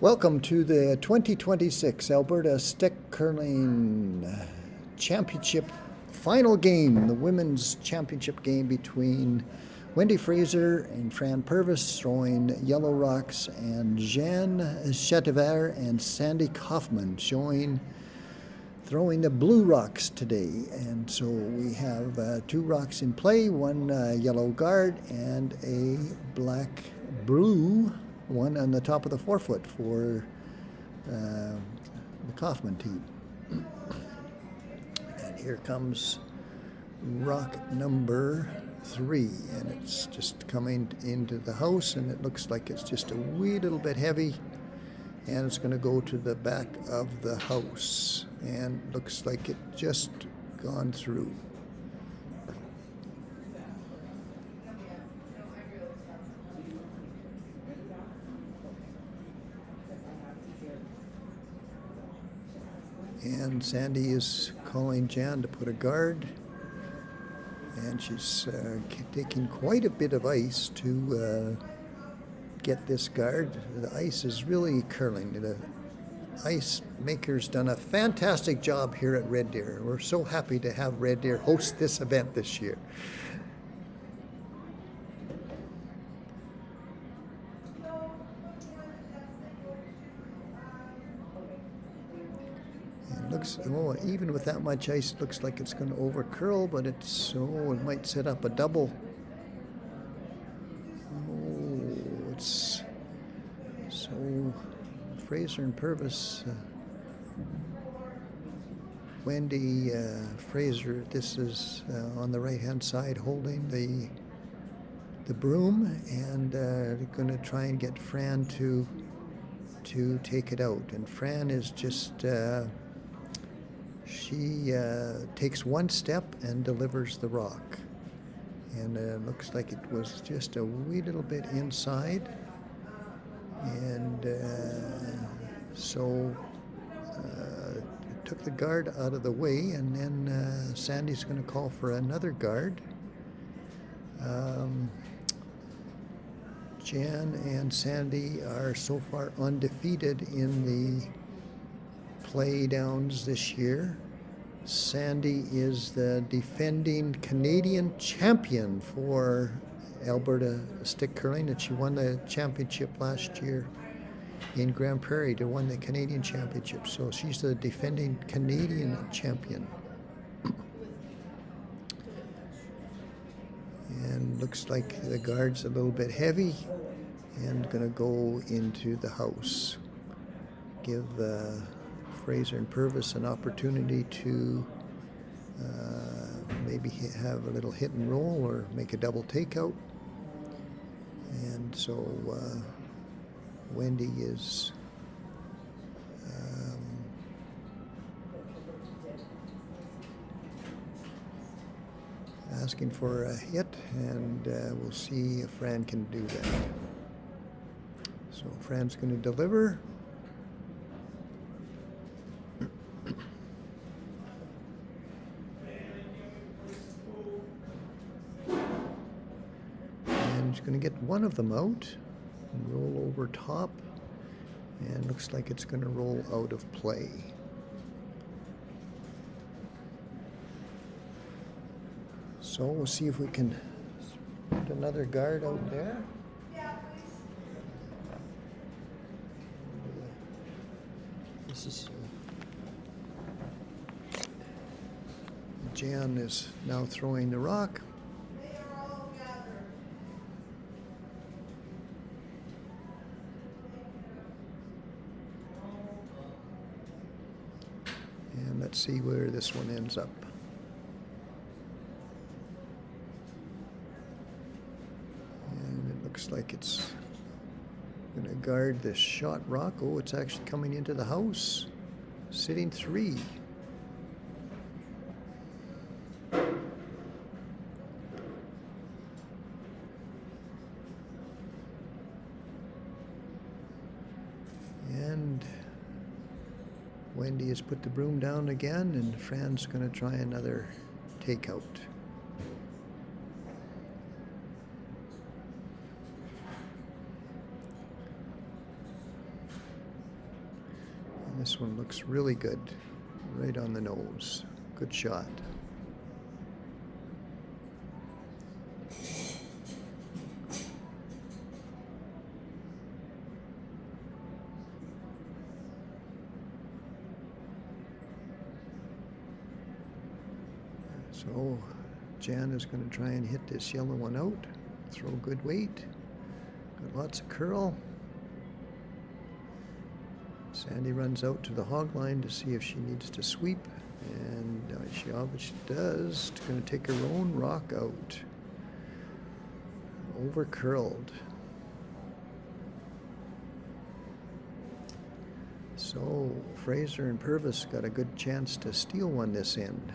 Welcome to the 2026 Alberta Stick Curling Championship final game, the women's championship game between Wendy Frazier and Fran Purvis throwing yellow rocks, and Jean Chateauvert and Sandy Kaufman throwing the blue rocks today. And so we have two rocks in play, one yellow guard and a black-blue one on the top of the forefoot for the Kaufman team. And here comes rock number 3, and it's just coming into the house, and it looks like it's just a wee little bit heavy, and it's going to go to the back of the house, and looks like it just gone through. And Sandy is calling Jan to put a guard, and she's taking quite a bit of ice to get this guard. The ice is really curling. The ice maker's done a fantastic job here at Red Deer. We're so happy to have Red Deer host this event this year. Looks, oh, even with that much ice, it looks like it's going to over curl, but it might set up a double. Oh, it's so Frazier and Purvis, Wendy, Frazier. This is on the right-hand side holding the broom, and they're going to try and get Fran to take it out. And Fran is just. She takes one step and delivers the rock, and it looks like it was just a wee little bit inside, and so took the guard out of the way, and then Sandy's going to call for another guard. Jan and Sandy are so far undefeated in the play downs this year. Sandy is the defending Canadian champion for Alberta stick curling, and she won the championship last year in Grand Prairie to win the Canadian championship. So she's the defending Canadian champion. And looks like the guard's a little bit heavy and gonna go into the house. Give Frazier and Purvis an opportunity to maybe have a little hit and roll or make a double takeout. And so Wendy is asking for a hit, and we'll see if Fran can do that. So Fran's going to deliver. Going to get one of them out and roll over top, and looks like it's going to roll out of play. So we'll see if we can put another guard out there. This is Jan is now throwing the rock. And let's see where this one ends up. And it looks like it's going to guard this shot rock. Oh, it's actually coming into the house, sitting 3. And Wendy has put the broom down again, and Fran's going to try another takeout. This one looks really good. Right on the nose. Good shot. So Jan is going to try and hit this yellow one out. Throw good weight. Got lots of curl. Sandy runs out to the hog line to see if she needs to sweep, and she obviously does. She's going to take her own rock out. Over curled. So Frazier and Purvis got a good chance to steal one this end.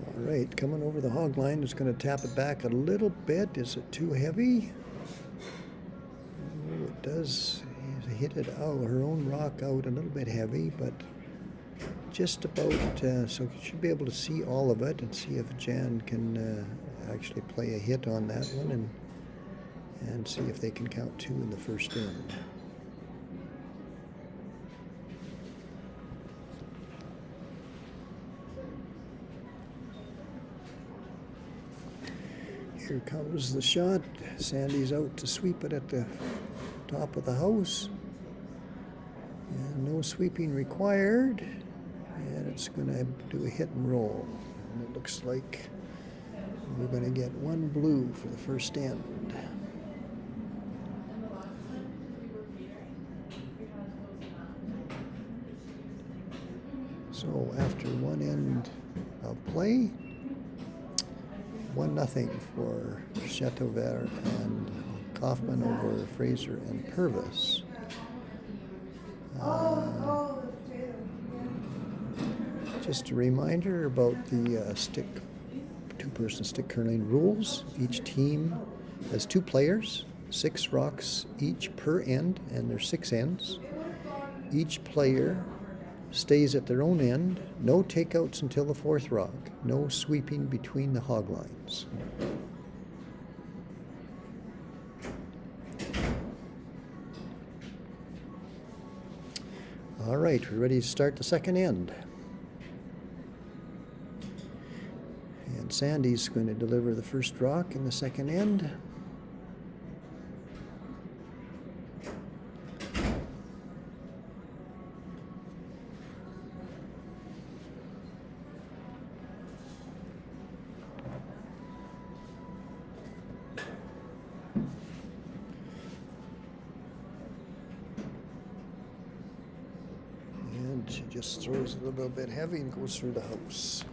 All right, coming over the hog line, is going to tap it back a little bit. Is it too heavy? Oh, it does hit it out, her own rock out a little bit heavy, but just about, so you should be able to see all of it and see if Jan can actually play a hit on that one and see if they can count 2 in the first end. Here comes the shot. Sandy's out to sweep it at the top of the house. And no sweeping required. And it's going to do a hit and roll. And it looks like we're going to get 1 blue for the first end. So after 1 end of play, 1-0 for Chateauvert and Kaufman over Frazier and Purvis. Just a reminder about the two-person stick curling rules. Each team has 2 players, 6 rocks each per end, and there's 6 ends. Each player stays at their own end. No takeouts until the 4th rock. No sweeping between the hog lines. All right, we're ready to start the second end. And Sandy's going to deliver the first rock in the second end. She just throws it a little bit heavy and goes through the house.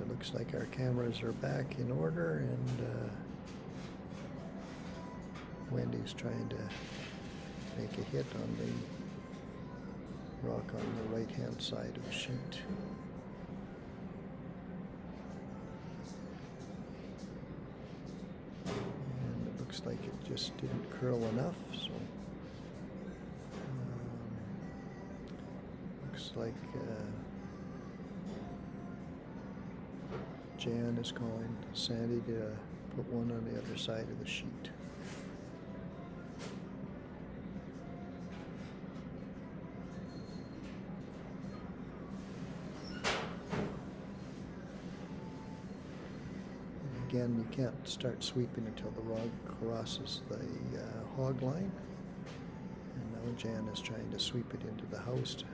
Looks like our cameras are back in order, and Wendy's trying to make a hit on the rock on the right-hand side of the sheet. And it looks like it just didn't curl enough, so looks like Jan is calling Sandy to put one on the other side of the sheet. again, you can't start sweeping until the rod crosses the hog line. And now Jan is trying to sweep it into the house to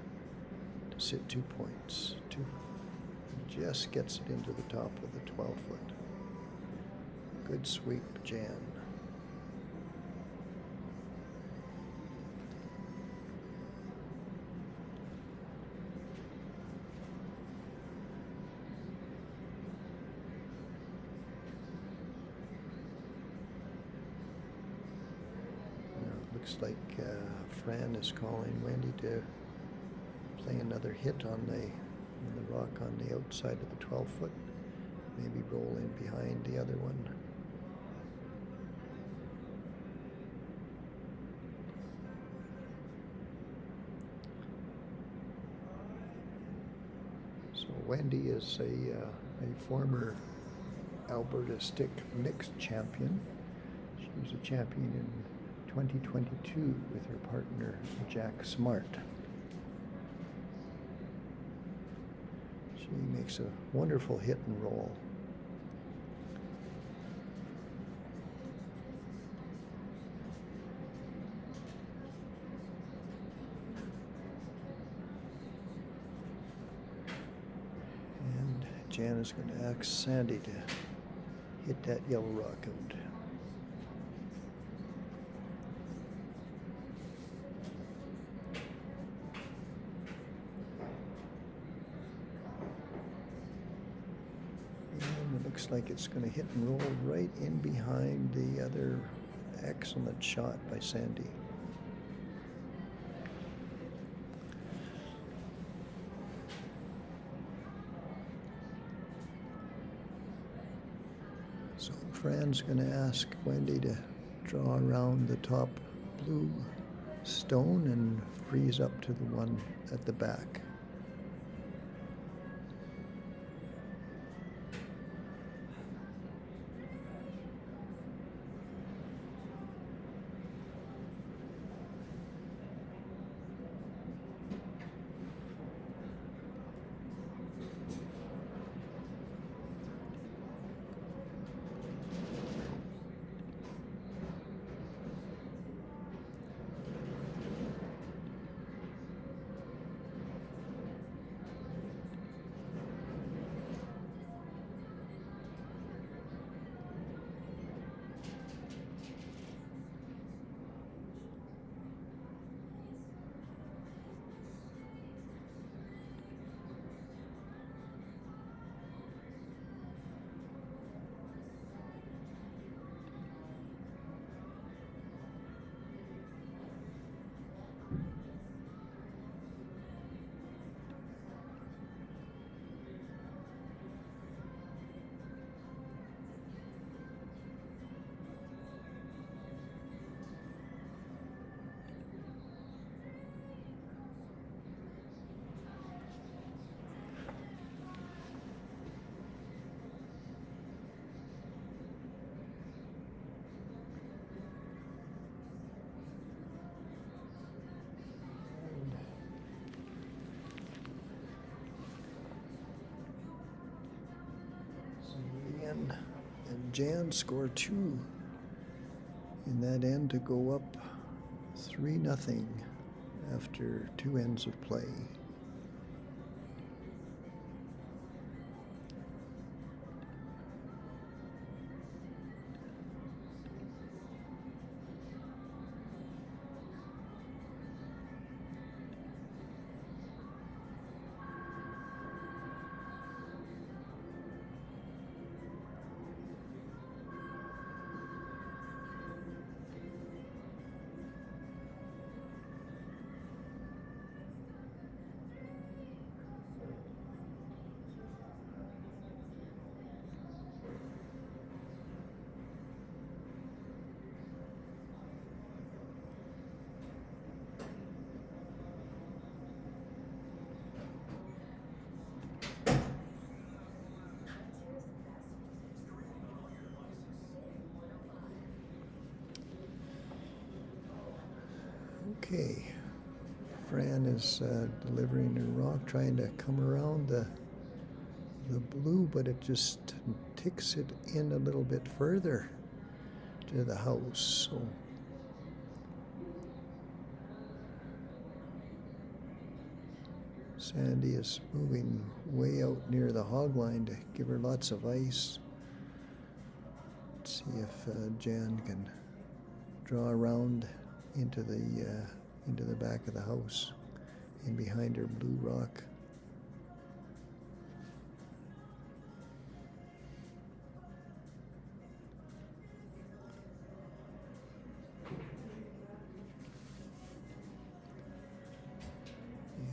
sit 2 points. Just gets it into the top of the 12-foot. Good sweep, Jan. Looks like Fran is calling Wendy to play another hit on the rock on the outside of the 12-foot. Maybe roll in behind the other one. So Wendy is a former Alberta stick mixed champion. She was a champion in 2022 with her partner Jack Smart. She makes a wonderful hit and roll. And Jan is going to ask Sandy to hit that yellow rock out. Looks like it's going to hit and roll right in behind the other excellent shot by Sandy. So Fran's going to ask Wendy to draw around the top blue stone and freeze up to the one at the back. And Jan scored 2 in that end to go up 3-0 after 2 ends of play. Okay, Fran is delivering her rock, trying to come around the the blue, but it just takes it in a little bit further to the house. So Sandy is moving way out near the hog line to give her lots of ice. Let's see if Jan can draw around into the back of the house, in behind her blue rock.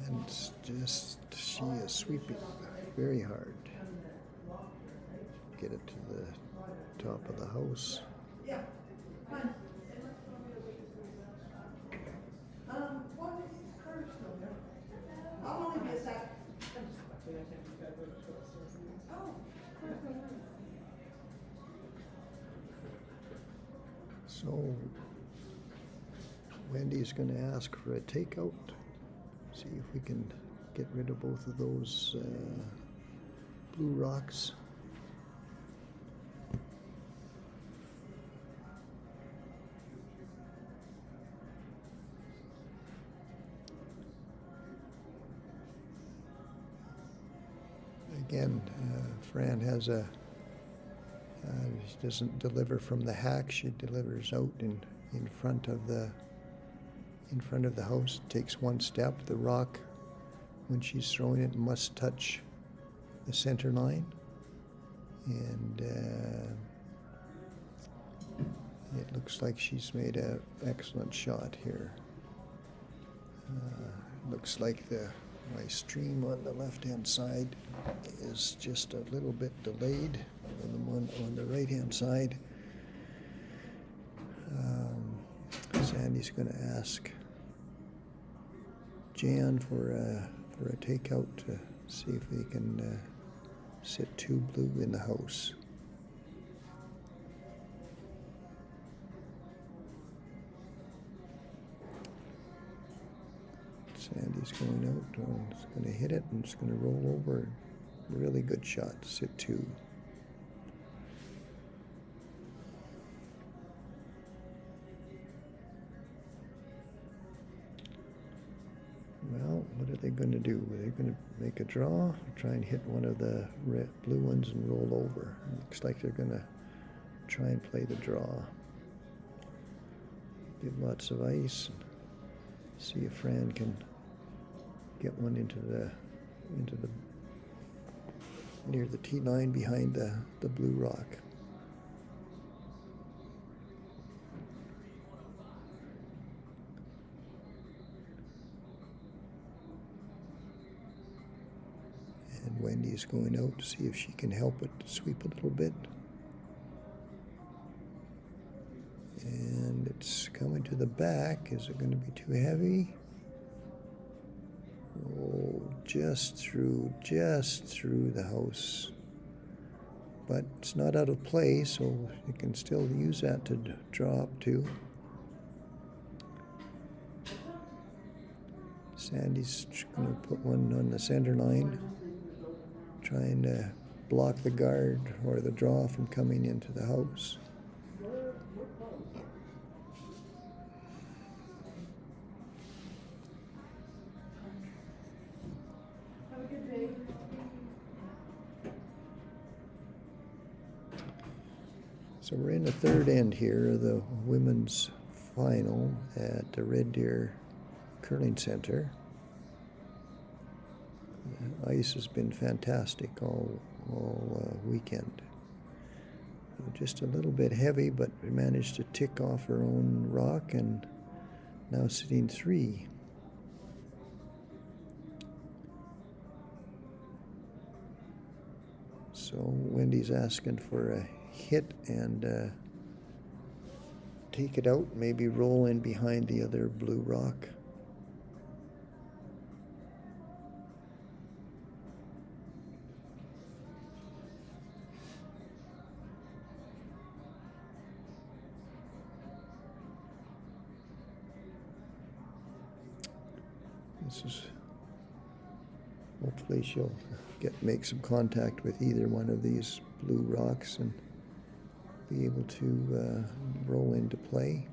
And it's just, she is sweeping very hard. Get it to the top of the house. Yeah. Fine. I'll only be a sec. Oh. So Wendy's going to ask for a takeout. See if we can get rid of both of those blue rocks. Again, Fran has she doesn't deliver from the hack. She delivers out in front of the house. Takes one step. The rock, when she's throwing it, must touch the center line, and it looks like she's made an excellent shot here. Looks like my stream on the left-hand side is just a little bit delayed than the one on the right-hand side. Sandy's going to ask Jan for a takeout to see if we can sit two blue in the house. Sandy's going out, and it's going to hit it, and it's going to roll over. Really good shot, sit two. Well, what are they going to do? Are they going to make a draw, or try and hit one of the red, blue ones and roll over? It looks like they're going to try and play the draw. Give lots of ice, and see if Fran can get one into the near the tee line behind the blue rock. And Wendy's going out to see if she can help it sweep a little bit. And it's coming to the back. Is it going to be too heavy? Oh, just through the house. But it's not out of play, so you can still use that to draw up to. Sandy's going to put one on the center line, trying to block the guard or the draw from coming into the house. So we're in the third end here of the women's final at the Red Deer Curling Center. The ice has been fantastic all weekend. Just a little bit heavy, but we managed to tick off her own rock, and now sitting three. So Wendy's asking for a hit and take it out, maybe roll in behind the other blue rock. Hopefully she'll make some contact with either one of these blue rocks and be able to roll into play.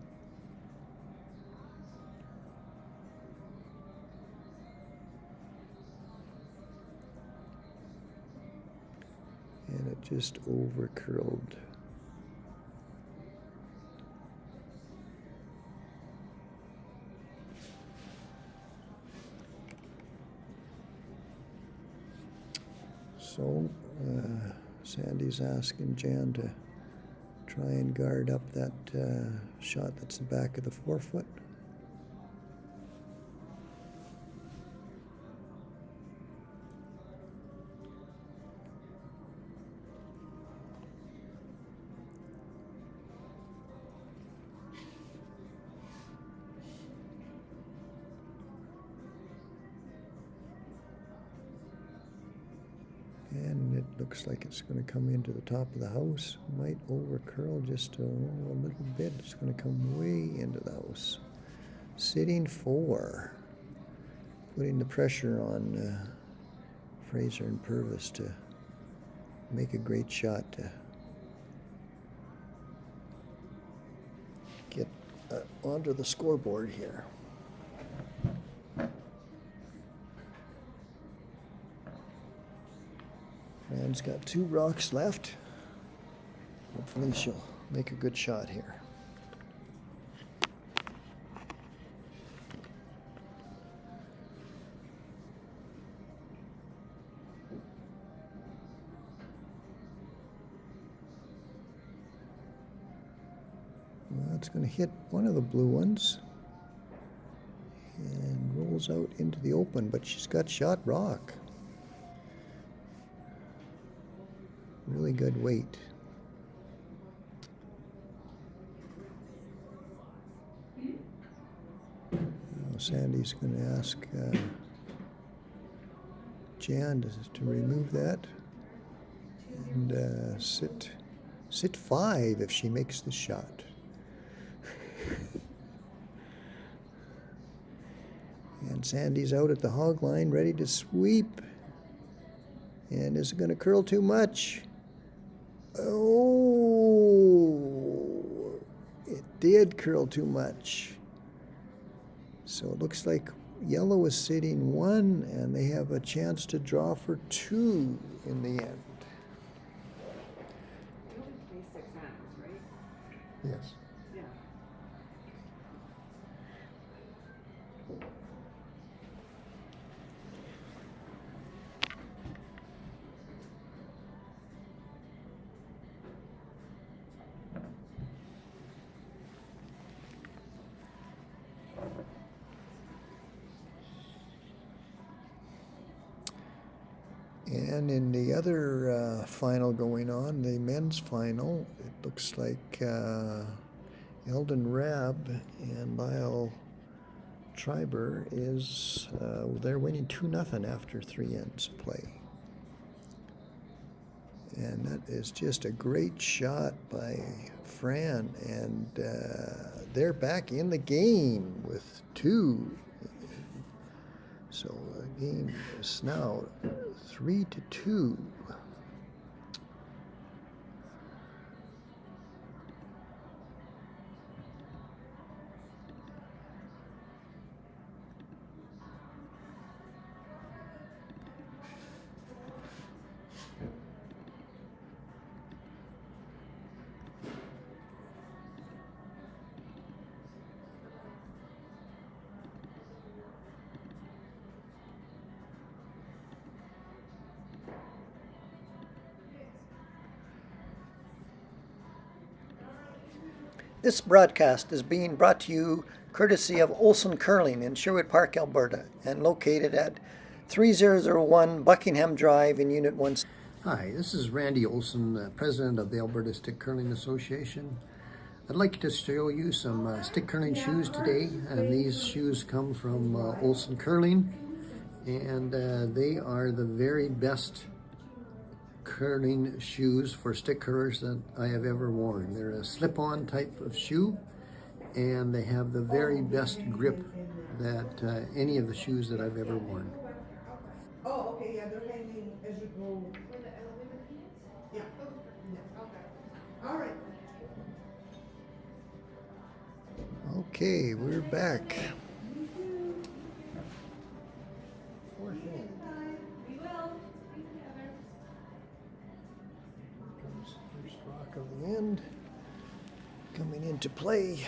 And it just over curled. So Sandy's asking Jan to try and guard up that shot that's the back of the 4-foot. And it looks like it's going to come into the top of the house. Might over curl just a little bit. It's going to come way into the house. Sitting 4. Putting the pressure on Frazier and Purvis to make a great shot to get onto the scoreboard here. Fran's got 2 rocks left. Hopefully she'll make a good shot here. Well, it's going to hit one of the blue ones and rolls out into the open, but she's got shot rock. Really good weight. Now Sandy's going to ask Jan to remove that and sit 5 if she makes the shot. And Sandy's out at the hog line ready to sweep. And is it going to curl too much? Oh, it did curl too much. So it looks like yellow is sitting 1, and they have a chance to draw for 2 in the end. You only play 6 hands, right? Yes. Yeah. And in the other final going on, the men's final, it looks like Eldon Rabb and Lyle Triber they're winning 2-0 after 3 ends of play. And that is just a great shot by Fran, and they're back in the game with 2. So the game is now 3-2. This broadcast is being brought to you courtesy of Olson Curling in Sherwood Park, Alberta, and located at 3001 Buckingham Drive in Unit 1. Hi, this is Randy Olson, President of the Alberta Stick Curling Association. I'd like to show you some stick curling shoes today, and these shoes come from Olson Curling, and they are the very best curling shoes for stick curlers that I have ever worn. They're a slip-on type of shoe, and they have the very best grip that any of the shoes that I've ever worn. Oh, okay, yeah. Okay, we're back. Fourth end. We will. Comes the first rock of the end. Coming into play.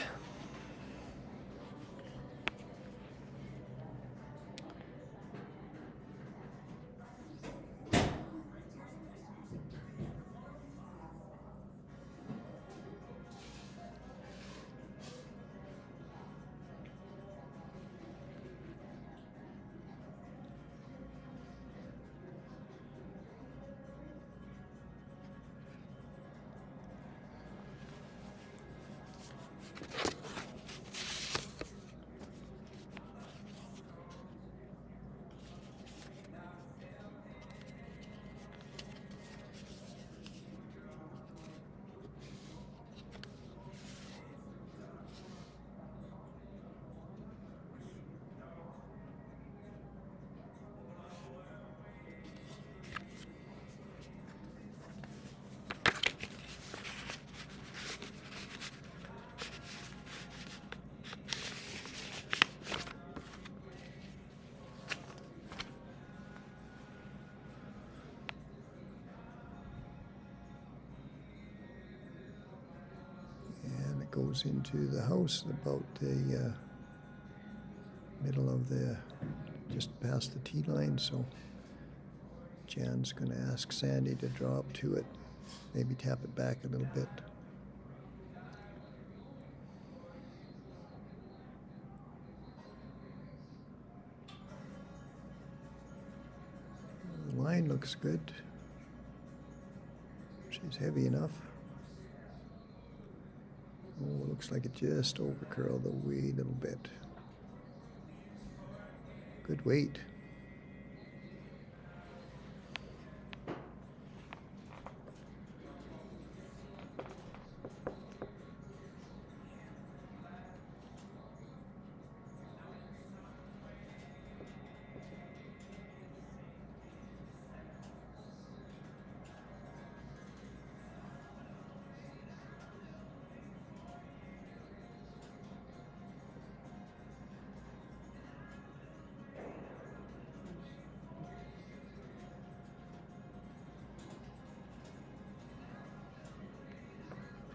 And it goes into the house about the middle of the, just past the tee line. So Jan's going to ask Sandy to draw up to it, maybe tap it back a little bit. The line looks good. She's heavy enough. Oh, looks like it just overcurled a wee little bit. Good weight.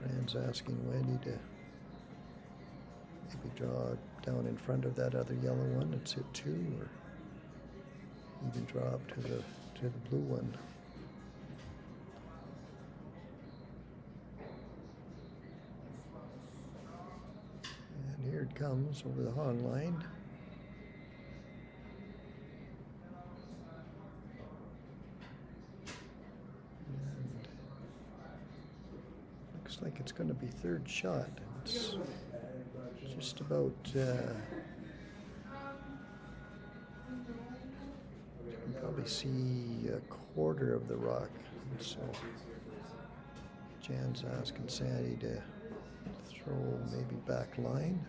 Fran's asking Wendy to maybe draw down in front of that other yellow one and sit 2, or even draw up to the blue one. And here it comes over the hog line. Looks like it's going to be third shot. It's just about, you can probably see a quarter of the rock. So Jan's asking Sandy to throw maybe back line,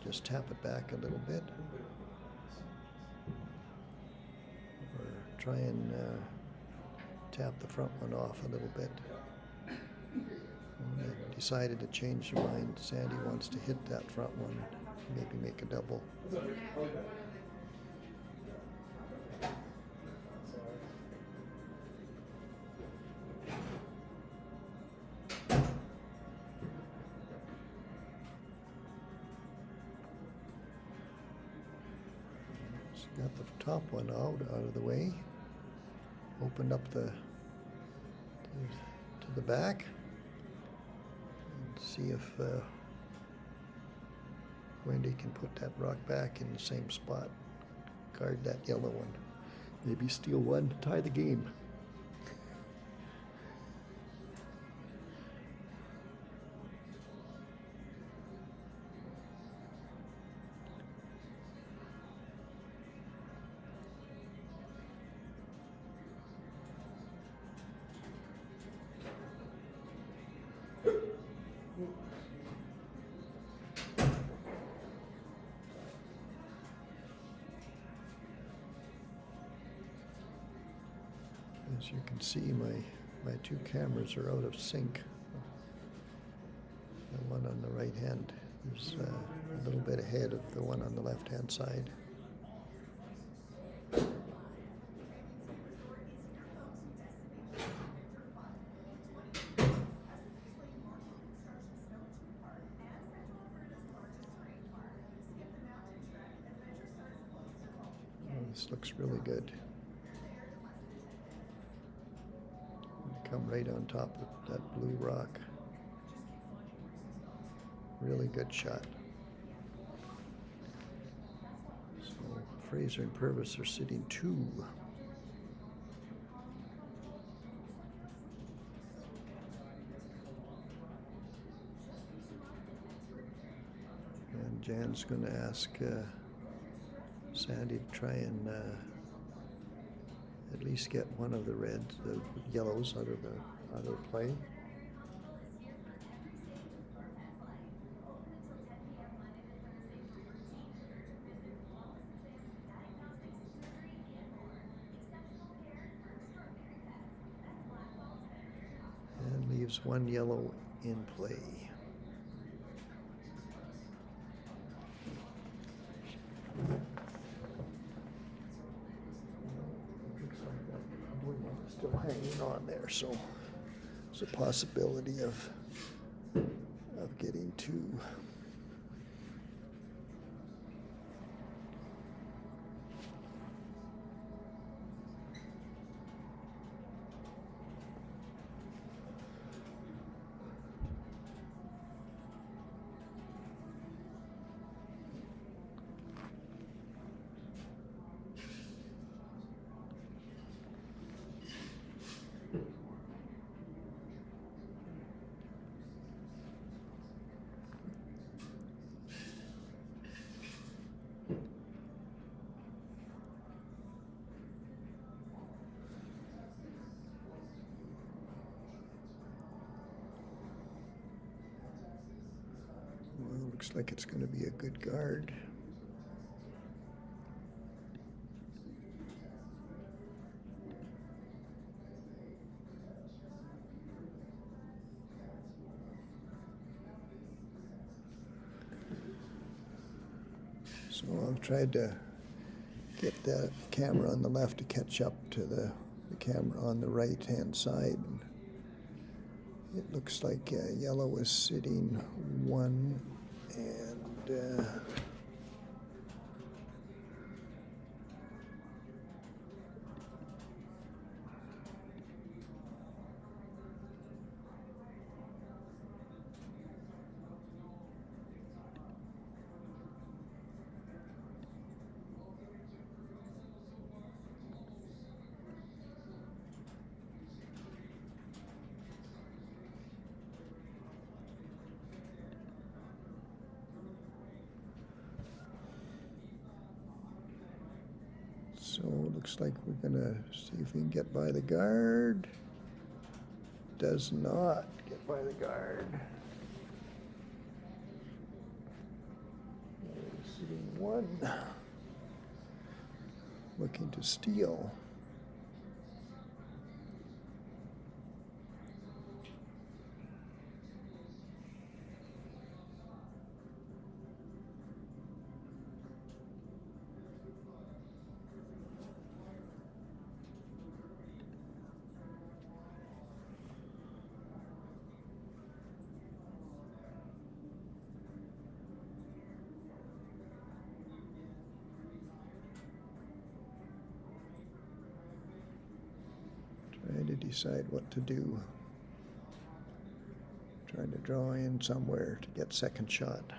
just tap it back a little bit, or try and tap the front one off a little bit. And they decided to change their mind. Sandy wants to hit that front one, maybe make a double. So got the top one out of the way. Opened up to the back. See if Wendy can put that rock back in the same spot. Guard that yellow one. Maybe steal one to tie the game. As you can see, my two cameras are out of sync. The one on the right hand There's a little bit ahead of the one on the left-hand side. This looks really good. Come right on top of that blue rock. Really good shot. So Frazier and Purvis are sitting 2. And Jan's going to ask Sandy to try and at least get one of the yellows out of the play. And leaves one yellow in play. Still hanging on there, so there's a possibility of getting 2. Well, looks like it's going to be a good guard. So I've tried to get that camera on the left to catch up to the camera on the right-hand side. It looks like yellow is sitting 1, and so it looks like we're gonna see if we can get by the guard. Does not get by the guard. Sitting 1. Looking to steal. Trying to decide what to do. Trying to draw in somewhere to get second shot.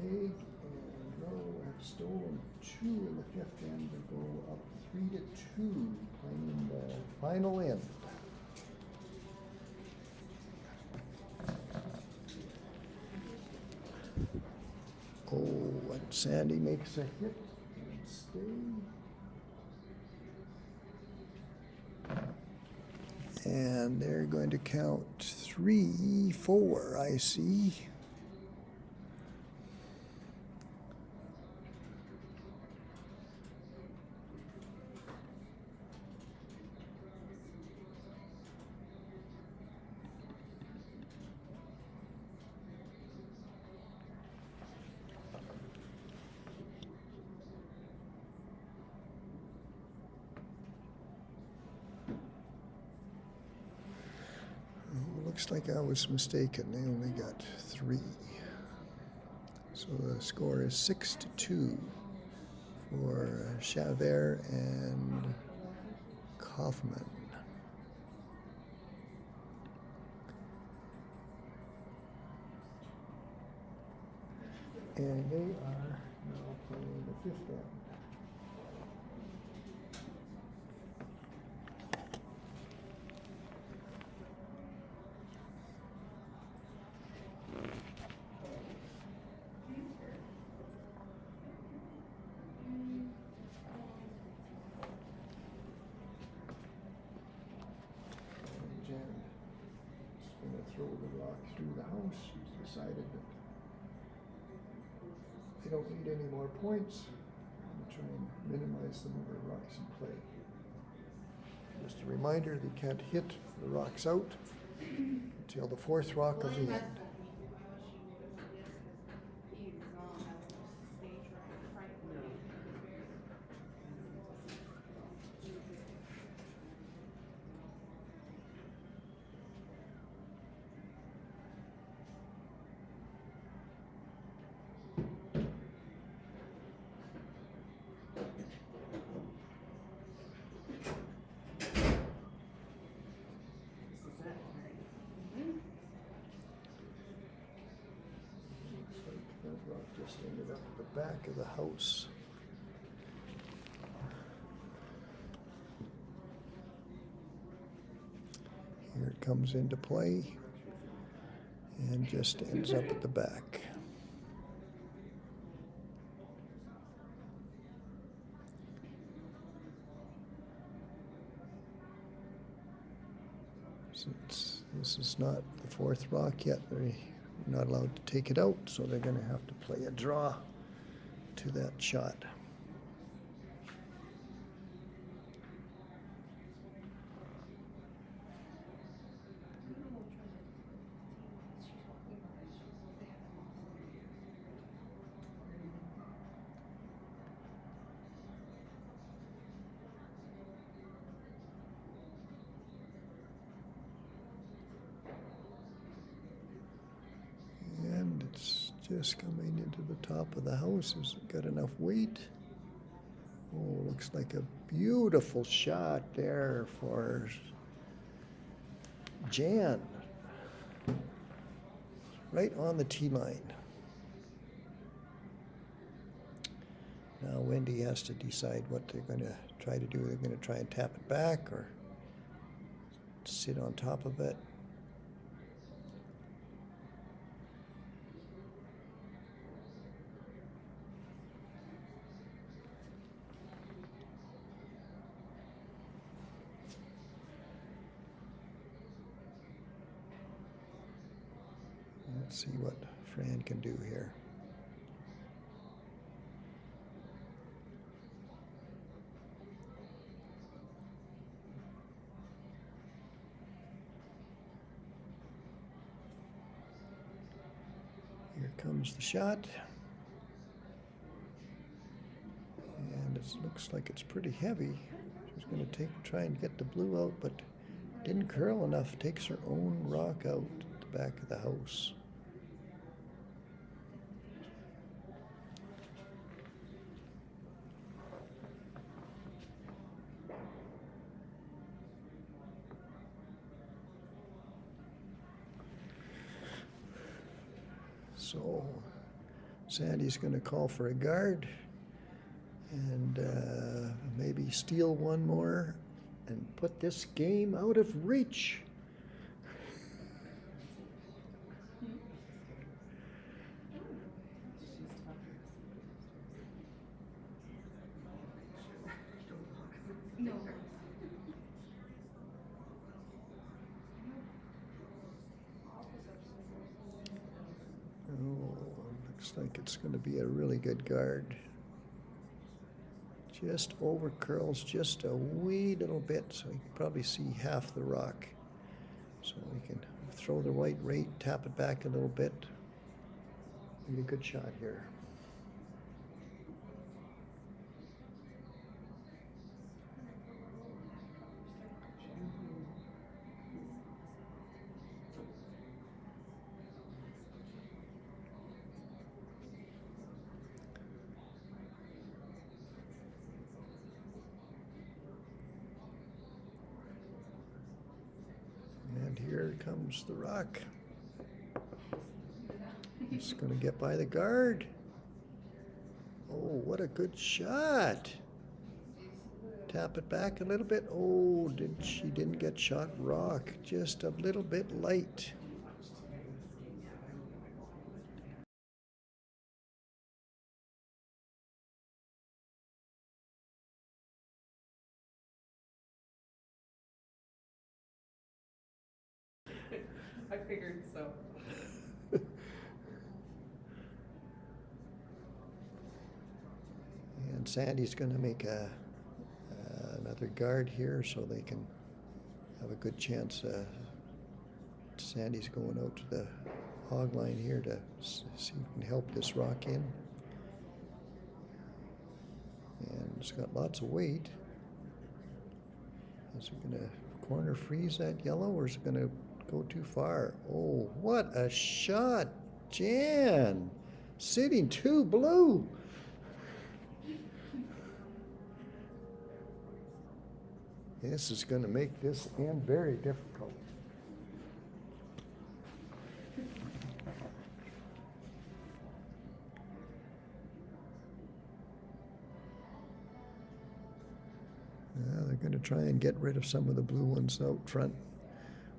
Keg and Rowe have stolen 2 in the 5th end to go up 3-2, playing the final end. Oh, and Sandy makes a hit and stay. And they're going to count 3-4, I see. Looks like I was mistaken. They only got 3. So the score is 6-2 for Chateauvert and Kaufman. And they are now playing the 5th end. Going to throw the rock through the house. She's decided that they don't need any more points. I'm going to try and minimize the number of rocks in play. Just a reminder, they can't hit the rocks out until the 4th rock of the end. Just ended up at the back of the house. Here it comes into play and just ends up at the back. Since this is not the 4th rock yet, they're not allowed to take it out, so they're going to have to play a draw to that shot. And it's just coming into the top of the house. Has it got enough weight? Oh, looks like a beautiful shot there for Jan. Right on the tee line. Now Wendy has to decide what they're going to try to do. They're going to try and tap it back or sit on top of it. Let's see what Fran can do here. Here comes the shot. And it looks like it's pretty heavy. She's going to try and get the blue out, but didn't curl enough. Takes her own rock out at the back of the house. So Sandy's going to call for a guard and maybe steal one more and put this game out of reach. No. Oh, looks like it's going to be a really good guard. Just over curls just a wee little bit, so you can probably see half the rock. So we can throw the right rate, tap it back a little bit. Maybe a good shot here. And here comes the rock. It's going to get by the guard. Oh, what a good shot. Tap it back a little bit. Oh, she didn't get shot rock. Just a little bit light. I figured so. And Sandy's going to make another guard here so they can have a good chance. Sandy's going out to the hog line here to see if we can help this rock in. And it's got lots of weight. Is it going to corner freeze that yellow, or is it going to go too far? Oh, what a shot, Jan! Sitting two blue. This is going to make this end very difficult. They're going to try and get rid of some of the blue ones out front.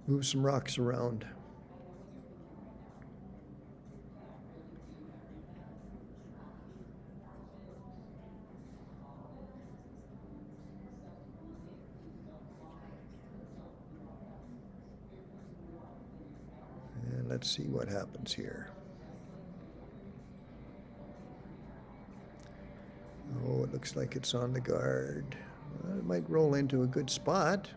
Move some rocks around. And let's see what happens here. Oh, it looks like it's on the guard. Well, it might roll into a good spot.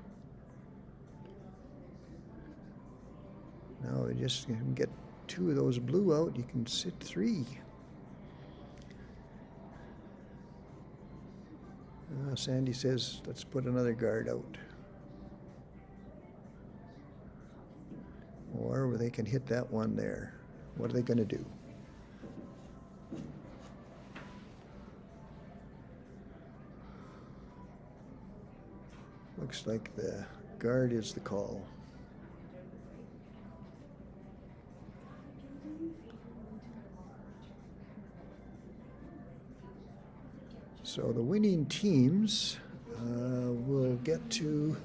Now we just can get two of those blue out. You can sit three. Sandy says, let's put another guard out. Or they can hit that one there. What are they going to do? Looks like the guard is the call. So the winning teams will get to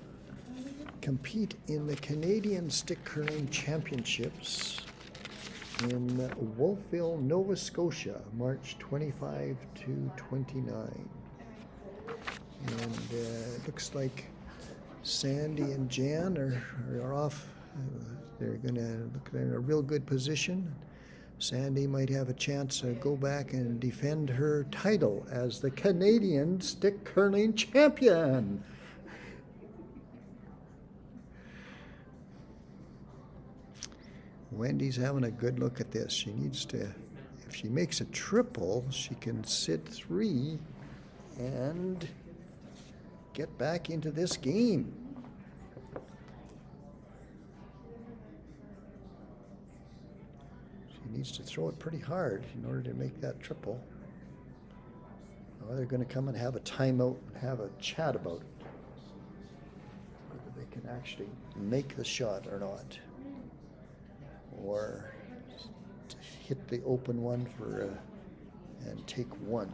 compete in the Canadian Stick Curling Championships in Wolfville, Nova Scotia, March 25 to 29. And it looks like Sandy and Jan are off. They're in a real good position. Sandy might have a chance to go back and defend her title as the Canadian Stick Curling Champion. Wendy's having a good look at this. She needs to, if she makes a triple, she can sit three and get back into this game. She needs to throw it pretty hard in order to make that triple. Or they're going to come and have a timeout and have a chat about it. Whether they can actually make the shot or not. Or hit the open one for and take one.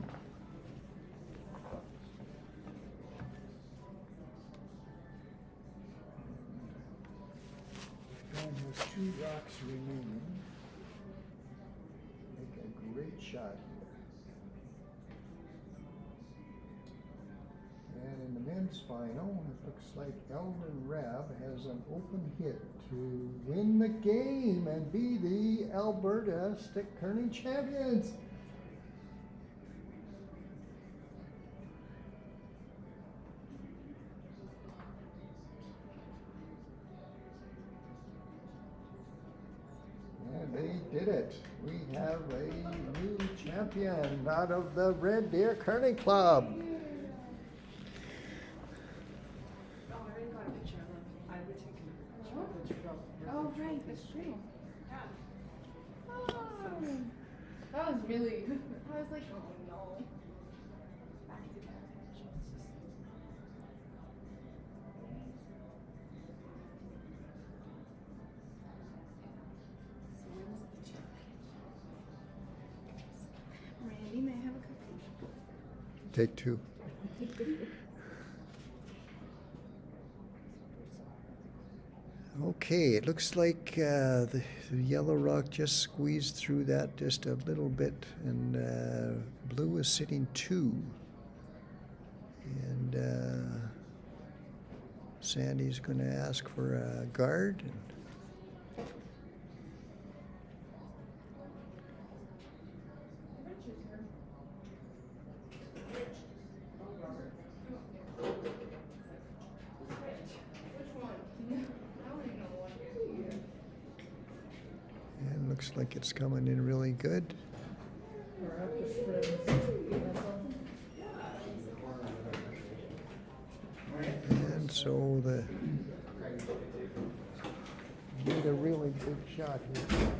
Fran has 2 rocks remaining. Make a great shot here. And in the men's final, it looks like Eldon Rab has an open hit to win the game and be the Alberta stick curling champions. And they did it. We have a new champion out of the Red Deer Curling Club. Oh, I already got a picture of him. I would take a picture of Oh, right, that's true. Yeah. Oh, that was really, I was like, oh no. Back to back. So when's the check? Randy, may I have a cookie? Take 2. Okay, it looks like the yellow rock just squeezed through that just a little bit, and blue is sitting 2. And Sandy's going to ask for a guard. And looks like it's coming in really good. And so the need a really big shot here.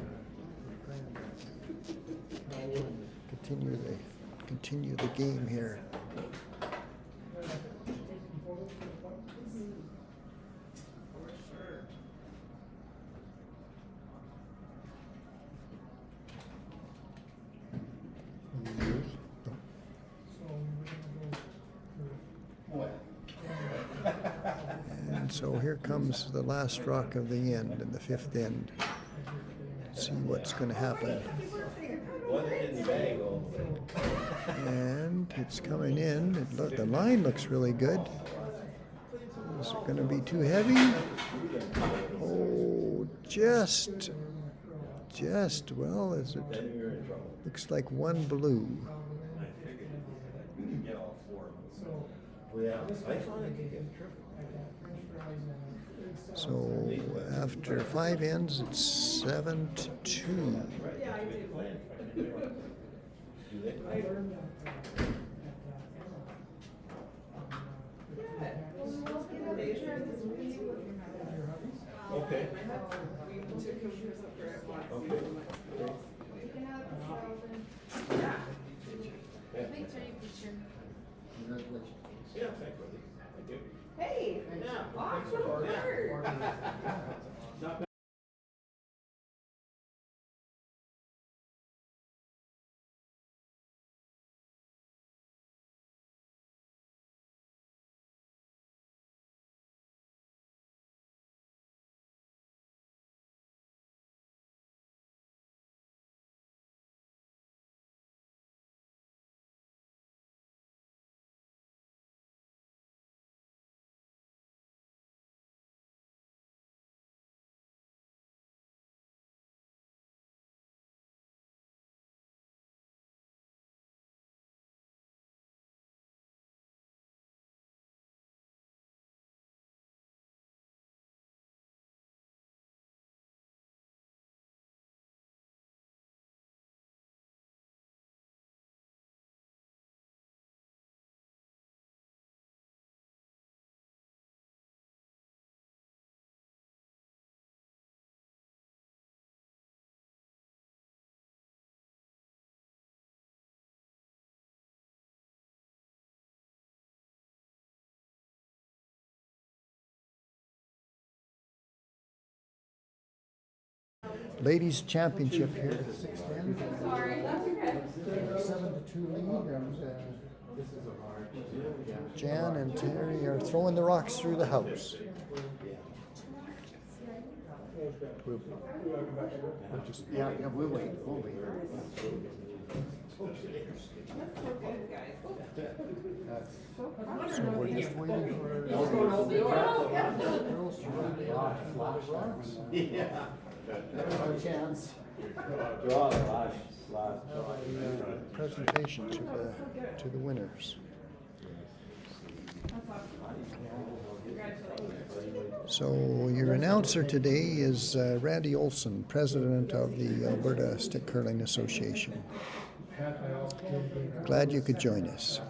Continue the game here. And so here comes the last rock of the end in the 5th end. See what's going to happen. And it's coming in. The line looks really good. Is it going to be too heavy? Oh, well, is it? Looks like 1 blue. So after 5 ends, it's 7-2. Okay. We took pictures of her at once. Okay. Yeah. Yeah, thank you. Thank you. Hey, awesome work. Not bad. Ladies Championship here at 6th end. Sorry, that's okay. 7-2. to lead, and Jan and Terry are throwing the rocks through the house. Yeah, we'll wait. We'll wait. So we're just waiting for girls to run the rocks. Yeah. Our chance. Draw the last. Presentation to the winners. So your announcer today is Randy Olson, president of the Alberta Stick Curling Association. Glad you could join us.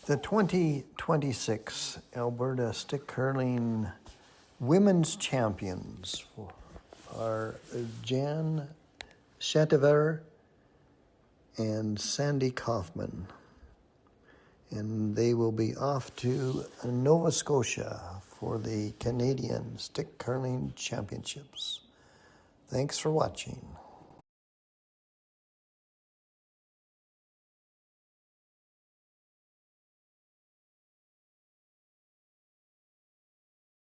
The 2026 Alberta Stick Curling Women's Champions are Jan Chateauvert and Sandy Kaufman. And they will be off to Nova Scotia for the Canadian Stick Curling Championships. Thanks for watching.